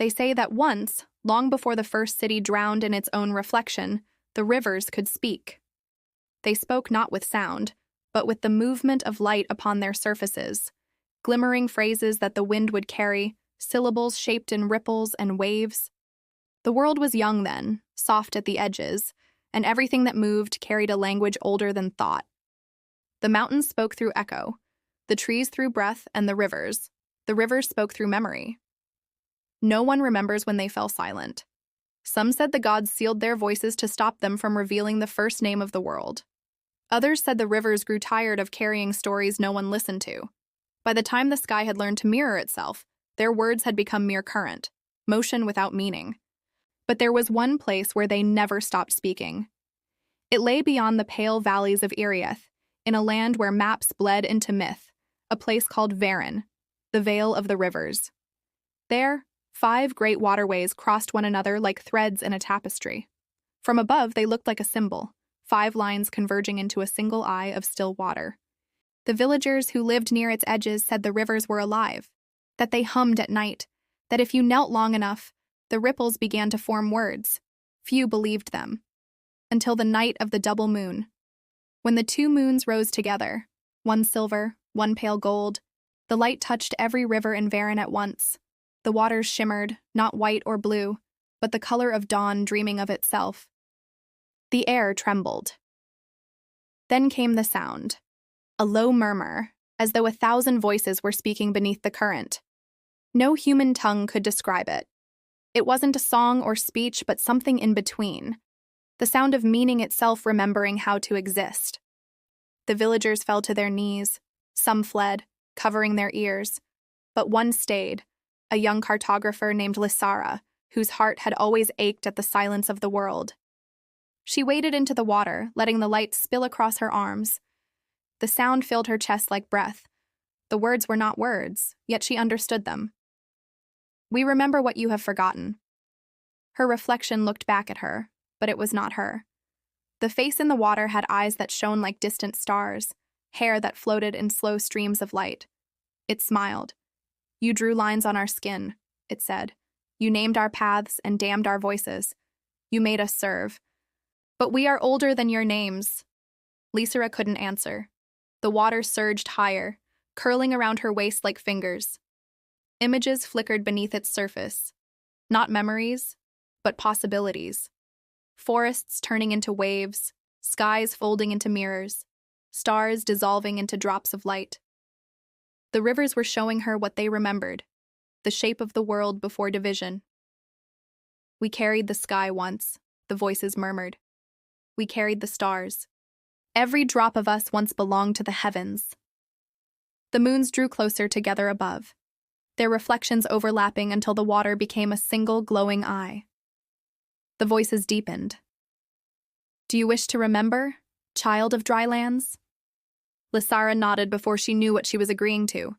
They say that once, long before the first city drowned in its own reflection, the rivers could speak. They spoke not with sound, but with the movement of light upon their surfaces, glimmering phrases that the wind would carry, syllables shaped in ripples and waves. The world was young then, soft at the edges, and everything that moved carried a language older than thought. The mountains spoke through echo, the trees through breath, and the rivers spoke through memory. No one remembers when they fell silent. Some said the gods sealed their voices to stop them from revealing the first name of the world. Others said the rivers grew tired of carrying stories no one listened to. By the time the sky had learned to mirror itself, their words had become mere current, motion without meaning. But there was one place where they never stopped speaking. It lay beyond the pale valleys of Irieth, in a land where maps bled into myth, a place called Varen, the Vale of the Rivers. There, 5 great waterways crossed one another like threads in a tapestry. From above, they looked like a symbol, 5 lines converging into a single eye of still water. The villagers who lived near its edges said the rivers were alive, that they hummed at night, that if you knelt long enough, the ripples began to form words. Few believed them. Until the night of the double moon. When the 2 moons rose together, one silver, one pale gold, the light touched every river in Varen at once. The waters shimmered, not white or blue, but the color of dawn dreaming of itself. The air trembled. Then came the sound, a low murmur, as though 1,000 voices were speaking beneath the current. No human tongue could describe it. It wasn't a song or speech, but something in between. The sound of meaning itself remembering how to exist. The villagers fell to their knees. Some fled, covering their ears. But one stayed, a young cartographer named Lysara, whose heart had always ached at the silence of the world. She waded into the water, letting the light spill across her arms. The sound filled her chest like breath. The words were not words, yet she understood them. We remember what you have forgotten. Her reflection looked back at her, but it was not her. The face in the water had eyes that shone like distant stars, hair that floated in slow streams of light. It smiled. You drew lines on our skin, it said. You named our paths and damned our voices. You made us serve. But we are older than your names. Lysara couldn't answer. The water surged higher, curling around her waist like fingers. Images flickered beneath its surface. Not memories, but possibilities. Forests turning into waves, skies folding into mirrors, stars dissolving into drops of light. The rivers were showing her what they remembered, the shape of the world before division. We carried the sky once, the voices murmured. We carried the stars. Every drop of us once belonged to the heavens. The moons drew closer together above, their reflections overlapping until the water became a single glowing eye. The voices deepened. Do you wish to remember, child of dry lands? Lysara nodded before she knew what she was agreeing to.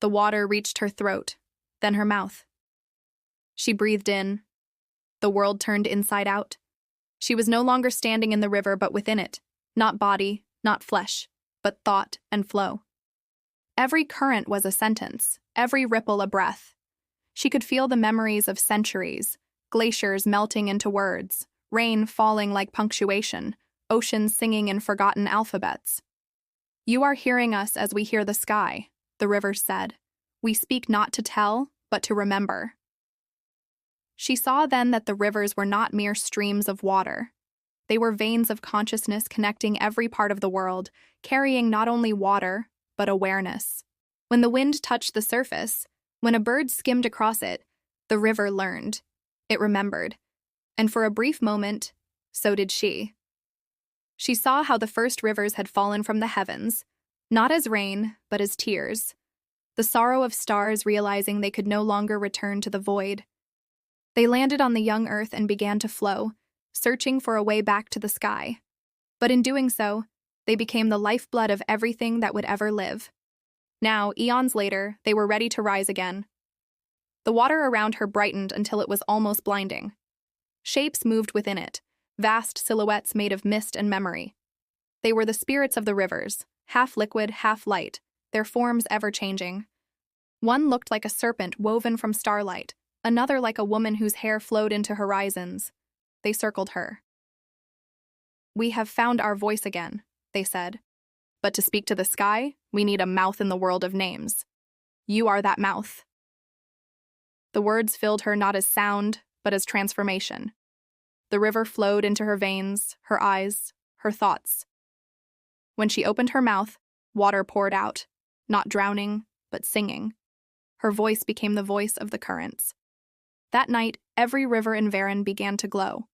The water reached her throat, then her mouth. She breathed in. The world turned inside out. She was no longer standing in the river but within it, not body, not flesh, but thought and flow. Every current was a sentence, every ripple a breath. She could feel the memories of centuries, glaciers melting into words, rain falling like punctuation, oceans singing in forgotten alphabets. You are hearing us as we hear the sky, the river said. We speak not to tell, but to remember. She saw then that the rivers were not mere streams of water. They were veins of consciousness connecting every part of the world, carrying not only water, but awareness. When the wind touched the surface, when a bird skimmed across it, the river learned. It remembered. And for a brief moment, so did she. She saw how the first rivers had fallen from the heavens, not as rain, but as tears. The sorrow of stars realizing they could no longer return to the void. They landed on the young earth and began to flow, searching for a way back to the sky. But in doing so, they became the lifeblood of everything that would ever live. Now, eons later, they were ready to rise again. The water around her brightened until it was almost blinding. Shapes moved within it, vast silhouettes made of mist and memory. They were the spirits of the rivers, half liquid, half light, their forms ever-changing. One looked like a serpent woven from starlight, Another like a woman whose hair flowed into horizons. They circled her. "We have found our voice again," they said. "But to speak to the sky, we need a mouth in the world of names. You are that mouth." The words filled her not as sound, but as transformation. The river flowed into her veins, her eyes, her thoughts. When she opened her mouth, water poured out, not drowning, but singing. Her voice became the voice of the currents. That night, every river in Varen began to glow.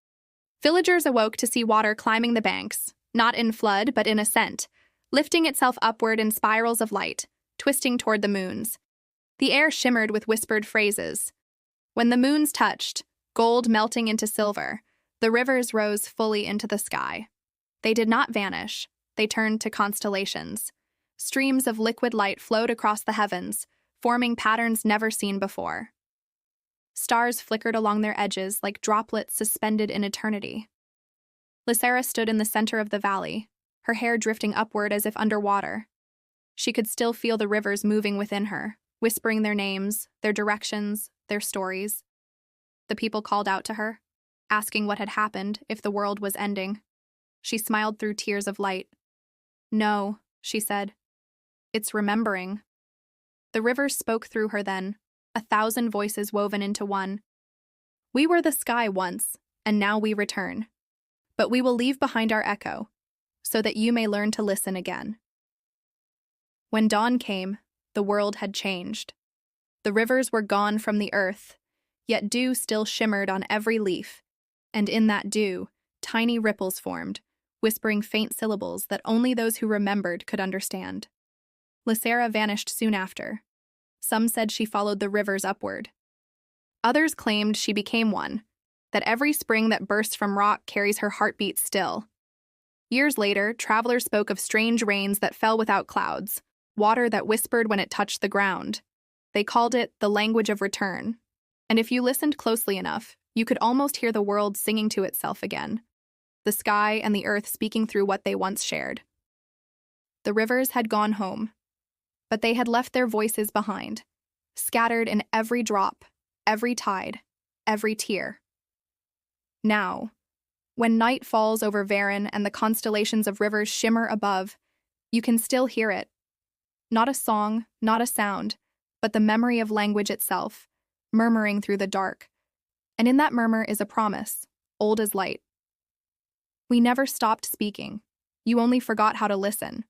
Villagers awoke to see water climbing the banks, not in flood, but in ascent, lifting itself upward in spirals of light, twisting toward the moons. The air shimmered with whispered phrases. When the moons touched, gold melting into silver, the rivers rose fully into the sky. They did not vanish. They turned to constellations. Streams of liquid light flowed across the heavens, forming patterns never seen before. Stars flickered along their edges like droplets suspended in eternity. Lysera stood in the center of the valley, her hair drifting upward as if underwater. She could still feel the rivers moving within her, whispering their names, their directions, their stories. The people called out to her, asking what had happened, if the world was ending. She smiled through tears of light. "No," she said. "It's remembering." The rivers spoke through her then, 1,000 voices woven into one. "We were the sky once, and now we return. But we will leave behind our echo, so that you may learn to listen again." When dawn came, the world had changed. The rivers were gone from the earth, yet dew still shimmered on every leaf, and in that dew, tiny ripples formed, whispering faint syllables that only those who remembered could understand. Lysera vanished soon after. Some said she followed the rivers upward. Others claimed she became one, that every spring that bursts from rock carries her heartbeat still. Years later, travelers spoke of strange rains that fell without clouds, water that whispered when it touched the ground. They called it the language of return. And if you listened closely enough, you could almost hear the world singing to itself again, the sky and the earth speaking through what they once shared. The rivers had gone home, but they had left their voices behind, scattered in every drop, every tide, every tear. Now, when night falls over Varen and the constellations of rivers shimmer above, you can still hear it. Not a song, not a sound, but the memory of language itself, murmuring through the dark. And in that murmur is a promise, old as light. We never stopped speaking. You only forgot how to listen.